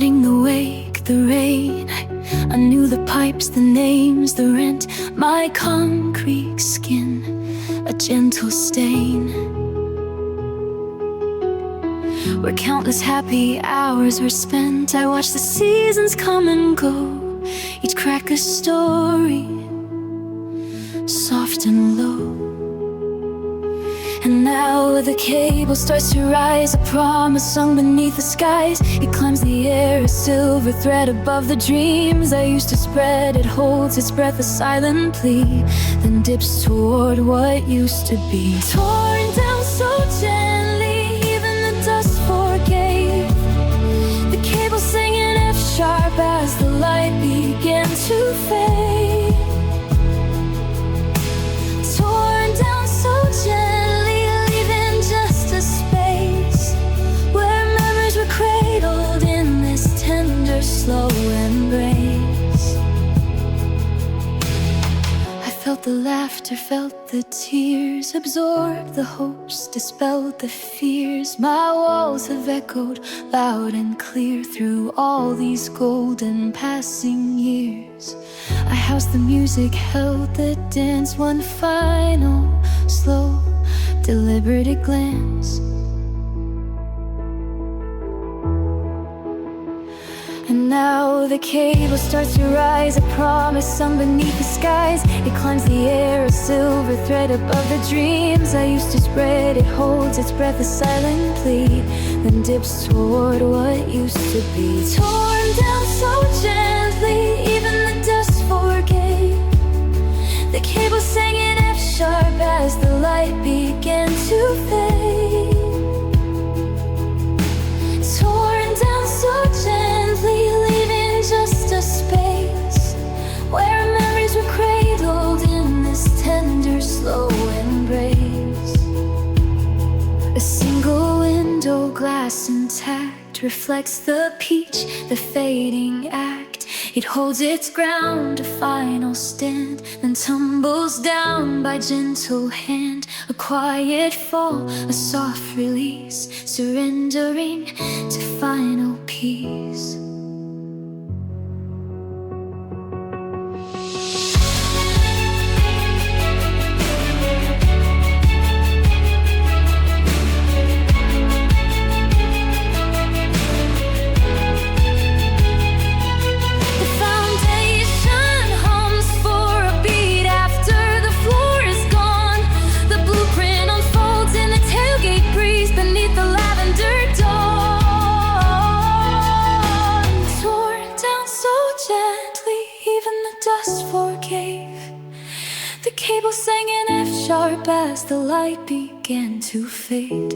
wedding, the wake, the rain. I knew the pipes, the names, the rent. My concrete skin, a gentle stain, where countless happy hours were spent. I watched the seasons come and go, each crack a story, soft and low. And now the cable starts to rise, a promise sung beneath the skies. It climbs the air, a silver thread above the dreams I used to spread. It holds its breath, a silent plea, then dips toward what used to be. Torn down so gently, even the dust forgave. The cable singing F sharp as the light began to fade. Torn down so gently, leaving just a space where memories were cradled in this tender, slow embrace. I felt the laughter, felt the tears, absorbed the hopes, dispelled the fears. My walls have echoed loud and clear through all these golden passing years. I housed the music, held the dance, one final, slow, deliberate glance. And now the cable starts to rise, a promise sung beneath the skies. It climbs the air, a silver thread above the dreams I used to spread. It holds its breath, a silent plea, then dips toward what used to be. Torn down so gently, even the dust forgave. The cable sang in F sharp as the light began to fade. Torn down so gently, leaving just a space where memories were cradled in this tender, slow embrace. A single window, glass intact, reflects the peach, the fading act. It holds its ground, a final stand, then tumbles down by gentle hand. A quiet fall, a soft release, surrendering to final peace. Dust forgave. The cable sang in F sharp as the light began to fade.